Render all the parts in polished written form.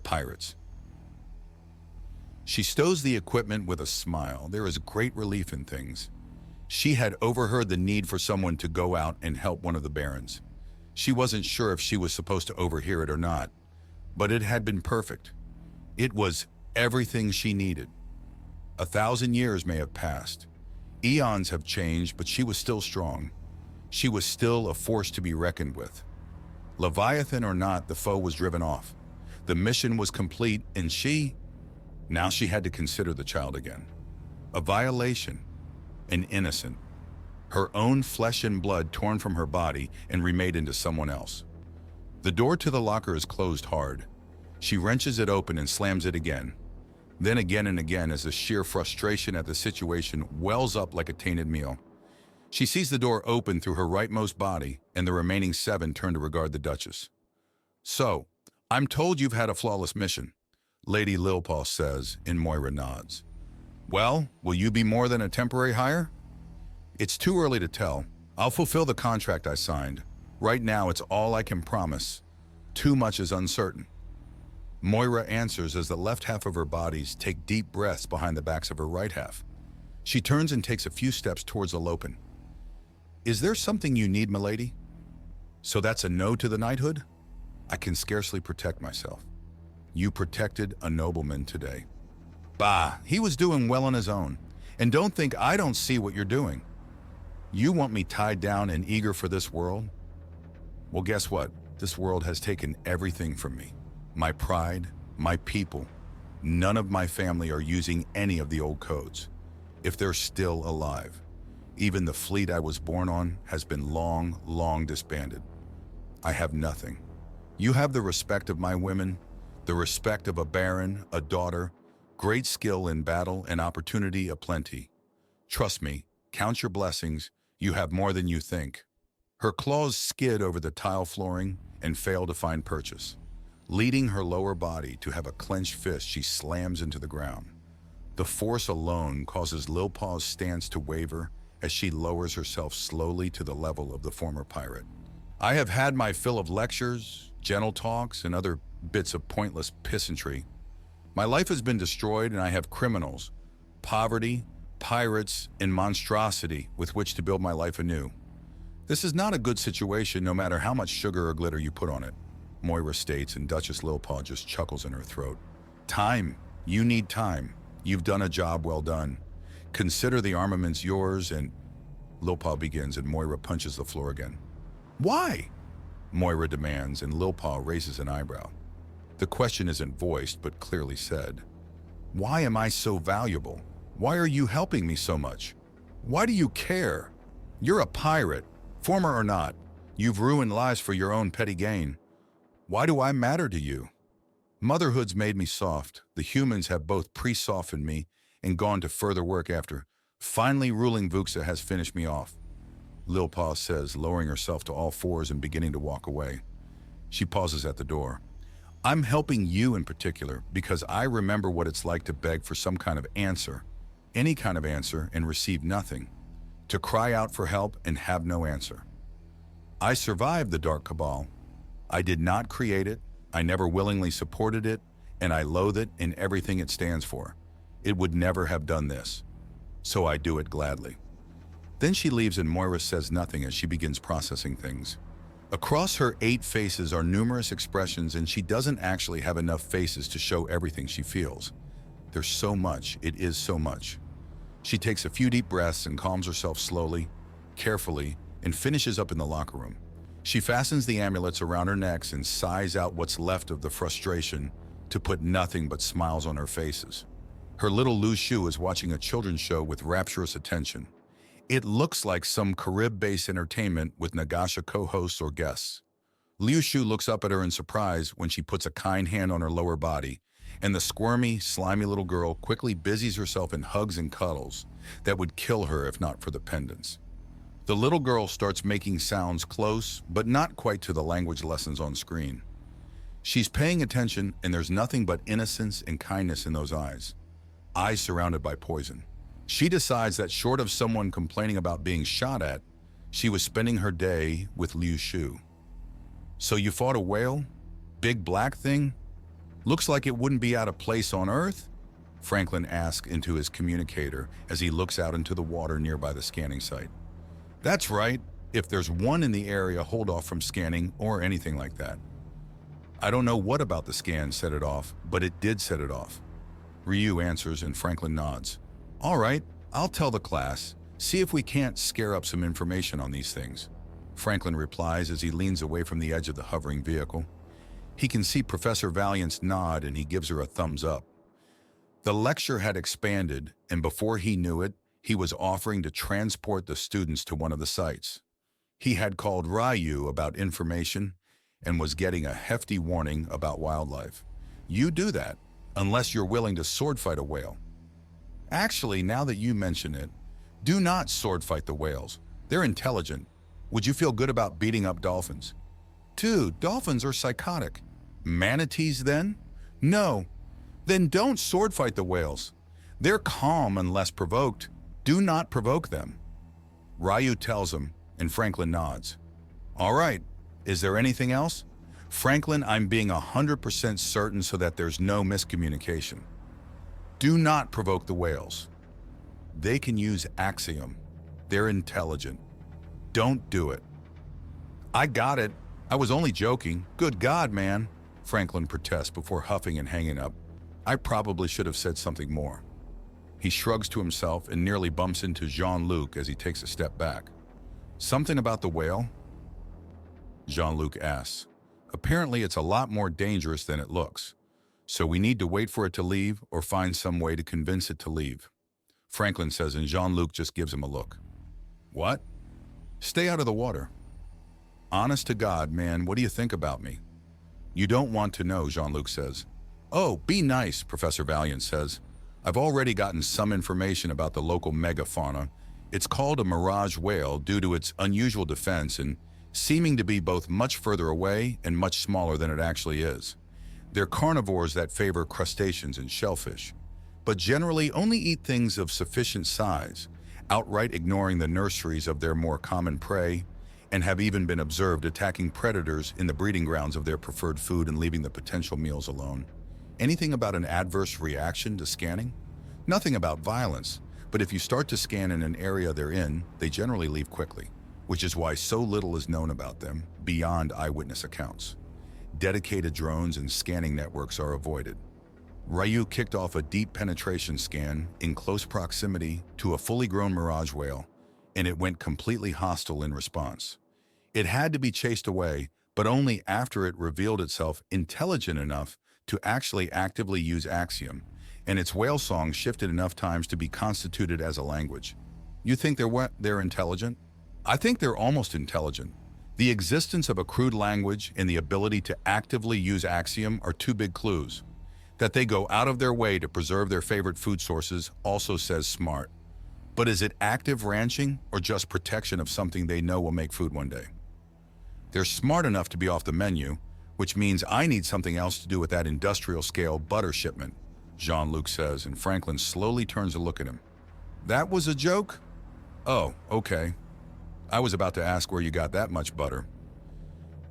pirates. She stows the equipment with a smile. There is great relief in things. She had overheard the need for someone to go out and help one of the barons. She wasn't sure if she was supposed to overhear it or not, but it had been perfect. It was everything she needed. 1,000 years may have passed. Eons have changed, but she was still strong. She was still a force to be reckoned with. Leviathan or not, the foe was driven off. The mission was complete, and now she had to consider the child again. A violation, an innocent. Her own flesh and blood torn from her body and remade into someone else. The door to the locker is closed hard. She wrenches it open and slams it again. Then again and again as the sheer frustration at the situation wells up like a tainted meal. She sees the door open through her rightmost body, and the remaining 7 turn to regard the Duchess. "So, I'm told you've had a flawless mission," Lady Lilpaw says, and Moira nods. "Well, will you be more than a temporary hire?" "It's too early to tell. I'll fulfill the contract I signed. Right now, it's all I can promise. Too much is uncertain." Moira answers as the left half of her bodies take deep breaths behind the backs of her right half. She turns and takes a few steps towards the Lopen. "Is there something you need, milady?" "So that's a no to the knighthood?" "I can scarcely protect myself." "You protected a nobleman today." "Bah, he was doing well on his own. And don't think I don't see what you're doing. You want me tied down and eager for this world? Well, guess what? This world has taken everything from me. My pride, my people. None of my family are using any of the old codes, if they're still alive. Even the fleet I was born on has been long disbanded. I have nothing. You have the respect of my women, the respect of a baron, a daughter, great skill in battle and opportunity aplenty. Trust me, count your blessings, you have more than you think." Her claws skid over the tile flooring and fail to find purchase. Leading her lower body to have a clenched fist, she slams into the ground. The force alone causes Lilpaw's stance to waver as she lowers herself slowly to the level of the former pirate. "I have had my fill of lectures, gentle talks, and other bits of pointless pissantry. My life has been destroyed, and I have criminals, poverty, pirates, and monstrosity with which to build my life anew. This is not a good situation, no matter how much sugar or glitter you put on it," Moira states, and Duchess Lilpaw just chuckles in her throat. "Time. You need time. You've done a job well done. Consider the armaments yours and..." Lilpaw begins, and Moira punches the floor again. "Why?" Moira demands, and Lilpaw raises an eyebrow. The question isn't voiced, but clearly said. "Why am I so valuable? Why are you helping me so much? Why do you care? You're a pirate, former or not. You've ruined lives for your own petty gain. Why do I matter to you? Motherhood's made me soft. The humans have both pre-softened me and gone to further work after. Finally, ruling Vuxa has finished me off," Lilpaw says, lowering herself to all fours and beginning to walk away. She pauses at the door. "I'm helping you in particular because I remember what it's like to beg for some kind of answer, any kind of answer, and receive nothing. To cry out for help and have no answer. I survived the Dark Cabal. I did not create it, I never willingly supported it, and I loathe it in everything it stands for. It would never have done this. So I do it gladly." Then she leaves, and Moira says nothing as she begins processing things. Across her 8 faces are numerous expressions, and she doesn't actually have enough faces to show everything she feels. There's so much, it is so much. She takes a few deep breaths and calms herself slowly, carefully, and finishes up in the locker room. She fastens the amulets around her necks and sighs out what's left of the frustration to put nothing but smiles on her faces. Her little Lu Shu is watching a children's show with rapturous attention. It looks like some Carib-based entertainment with Nagasha co-hosts or guests. Liu Shu looks up at her in surprise when she puts a kind hand on her lower body, and the squirmy, slimy little girl quickly busies herself in hugs and cuddles that would kill her if not for the pendants. The little girl starts making sounds close, but not quite to the language lessons on screen. She's paying attention, and there's nothing but innocence and kindness in those eyes. Eyes surrounded by poison. She decides that short of someone complaining about being shot at, she was spending her day with Liu Shu. "So you fought a whale? Big black thing?" Looks like it wouldn't be out of place on Earth? Franklin asks into his communicator as he looks out into the water nearby the scanning site. That's right. If there's one in the area, hold off from scanning or anything like that. I don't know what about the scan set it off, but it did set it off. Ryu answers and Franklin nods. All right, I'll tell the class. See if we can't scare up some information on these things. Franklin replies as he leans away from the edge of the hovering vehicle. He can see Professor Valiant's nod and he gives her a thumbs up. The lecture had expanded, and before he knew it, he was offering to transport the students to one of the sites. He had called Ryu about information and was getting a hefty warning about wildlife. You do that, unless you're willing to sword fight a whale. Actually, now that you mention it, do not sword fight the whales. They're intelligent. Would you feel good about beating up dolphins? Dude, dolphins are psychotic. Manatees then? No. Then don't sword fight the whales. They're calm unless provoked. Do not provoke them. Ryu tells him, and Franklin nods. All right. Is there anything else? Franklin, I'm being 100% certain so that there's no miscommunication. Do not provoke the whales. They can use axiom. They're intelligent. Don't do it. I got it. I was only joking. Good God, man. Franklin protests before huffing and hanging up. I probably should have said something more. He shrugs to himself and nearly bumps into Jean-Luc as he takes a step back. Something about the whale? Jean-Luc asks. Apparently it's a lot more dangerous than it looks. So we need to wait for it to leave or find some way to convince it to leave. Franklin says, and Jean-Luc just gives him a look. What? Stay out of the water. Honest to God, man, what do you think about me? You don't want to know, Jean-Luc says. Oh, be nice, Professor Valiant says. I've already gotten some information about the local megafauna. It's called a Mirage whale due to its unusual defense and seeming to be both much further away and much smaller than it actually is. They're carnivores that favor crustaceans and shellfish, but generally only eat things of sufficient size, outright ignoring the nurseries of their more common prey, and have even been observed attacking predators in the breeding grounds of their preferred food and leaving the potential meals alone. Anything about an adverse reaction to scanning? Nothing about violence, but if you start to scan in an area they're in, they generally leave quickly, which is why so little is known about them beyond eyewitness accounts. Dedicated drones and scanning networks are avoided. Ryu kicked off a deep penetration scan in close proximity to a fully grown Mirage whale, and it went completely hostile in response. It had to be chased away, but only after it revealed itself intelligent enough to actually actively use axiom, and its whale song shifted enough times to be constituted as a language. You think they're intelligent? I think they're almost intelligent. The existence of a crude language and the ability to actively use axiom are two big clues. That they go out of their way to preserve their favorite food sources also says smart. But is it active ranching or just protection of something they know will make food one day? They're smart enough to be off the menu, which means I need something else to do with that industrial-scale butter shipment, Jean-Luc says, and Franklin slowly turns to look at him. That was a joke? Oh, okay. I was about to ask where you got that much butter.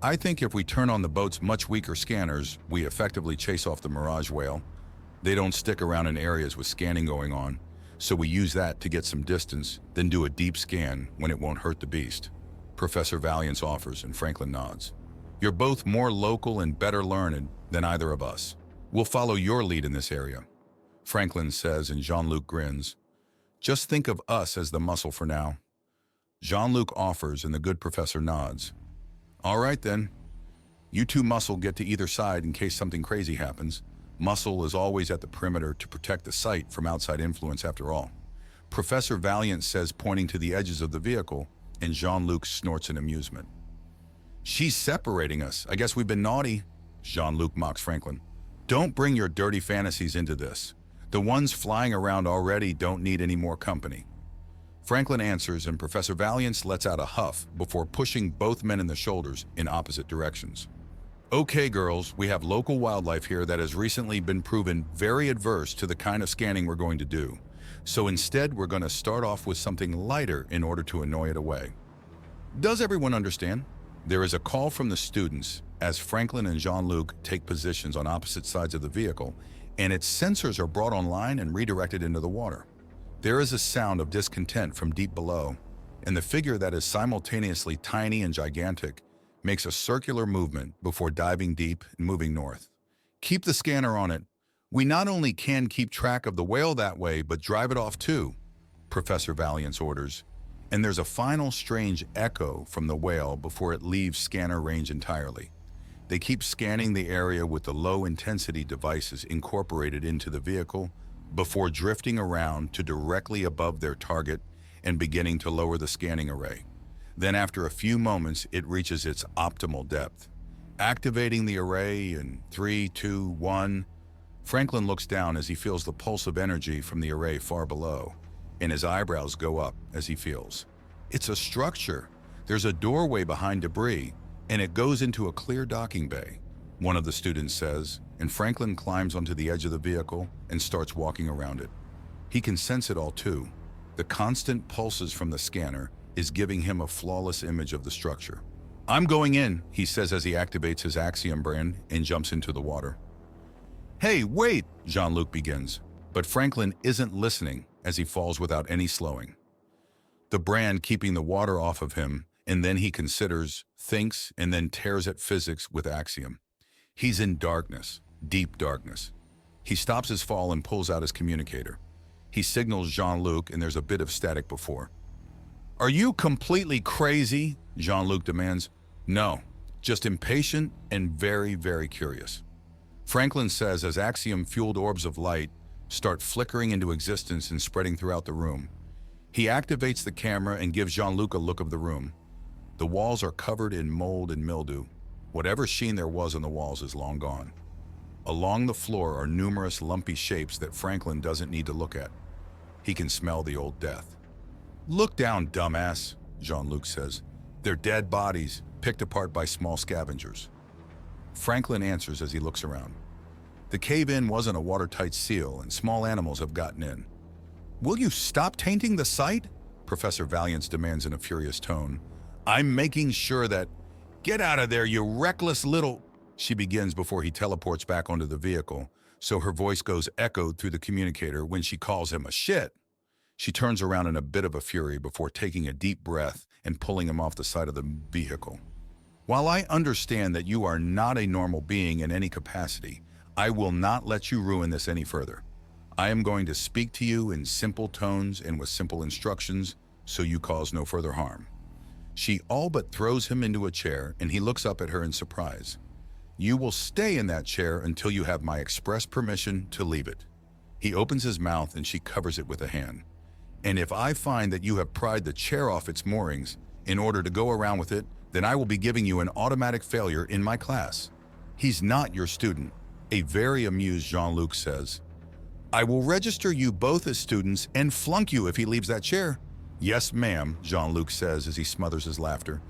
I think if we turn on the boat's much weaker scanners, we effectively chase off the Mirage whale. They don't stick around in areas with scanning going on, so we use that to get some distance, then do a deep scan when it won't hurt the beast. Professor Valiant offers, and Franklin nods. You're both more local and better learned than either of us. We'll follow your lead in this area. Franklin says, and Jean-Luc grins. Just think of us as the muscle for now. Jean-Luc offers, and the good professor nods. All right then. You two muscle get to either side in case something crazy happens. Muscle is always at the perimeter to protect the site from outside influence after all. Professor Valiant says, pointing to the edges of the vehicle, and Jean-Luc snorts in amusement. She's separating us. I guess we've been naughty. Jean-Luc mocks Franklin. Don't bring your dirty fantasies into this. The ones flying around already don't need any more company. Franklin answers, and Professor Valiant lets out a huff before pushing both men in the shoulders in opposite directions. Okay, girls, we have local wildlife here that has recently been proven very adverse to the kind of scanning we're going to do. So instead, we're going to start off with something lighter in order to annoy it away. Does everyone understand? There is a call from the students, as Franklin and Jean-Luc take positions on opposite sides of the vehicle, and its sensors are brought online and redirected into the water. There is a sound of discontent from deep below, and the figure that is simultaneously tiny and gigantic makes a circular movement before diving deep and moving north. Keep the scanner on it. We not only can keep track of the whale that way, but drive it off too, Professor Valiant's orders. And there's a final strange echo from the whale before it leaves scanner range entirely. They keep scanning the area with the low-intensity devices incorporated into the vehicle before drifting around to directly above their target and beginning to lower the scanning array. Then after a few moments, it reaches its optimal depth. Activating the array in 3, 2, 1, Franklin looks down as he feels the pulse of energy from the array far below, and his eyebrows go up as he feels. It's a structure. There's a doorway behind debris, and it goes into a clear docking bay, one of the students says, and Franklin climbs onto the edge of the vehicle and starts walking around it. He can sense it all too. The constant pulses from the scanner is giving him a flawless image of the structure. "I'm going in," he says as he activates his Axiom brand and jumps into the water. "Hey, wait," Jean-Luc begins, but Franklin isn't listening as he falls without any slowing. The brand keeping the water off of him, and then he considers, thinks, and then tears at physics with Axiom. He's in darkness, deep darkness. He stops his fall and pulls out his communicator. He signals Jean-Luc, and there's a bit of static before. "Are you completely crazy?" Jean-Luc demands. "No, just impatient and very, very curious," Franklin says as Axiom-fueled orbs of light start flickering into existence and spreading throughout the room. He activates the camera and gives Jean-Luc a look of the room. The walls are covered in mold and mildew. Whatever sheen there was on the walls is long gone. Along the floor are numerous lumpy shapes that Franklin doesn't need to look at. He can smell the old death. "Look down, dumbass," Jean-Luc says. "They're dead bodies, picked apart by small scavengers." Franklin answers as he looks around. The cave-in wasn't a watertight seal, and small animals have gotten in. "Will you stop tainting the site?" Professor Valiant demands in a furious tone. "I'm making sure that—" "Get out of there, you reckless little—" she begins before he teleports back onto the vehicle, so her voice goes echoed through the communicator when she calls him a shit. She turns around in a bit of a fury before taking a deep breath and pulling him off the side of the vehicle. "While I understand that you are not a normal being in any capacity, I will not let you ruin this any further. I am going to speak to you in simple tones and with simple instructions, so you cause no further harm." She all but throws him into a chair, and he looks up at her in surprise. "You will stay in that chair until you have my express permission to leave it." He opens his mouth and she covers it with a hand. "And if I find that you have pried the chair off its moorings in order to go around with it, then I will be giving you an automatic failure in my class." "He's not your student," a very amused Jean-Luc says. "I will register you both as students and flunk you if he leaves that chair." "Yes, ma'am," Jean-Luc says as he smothers his laughter.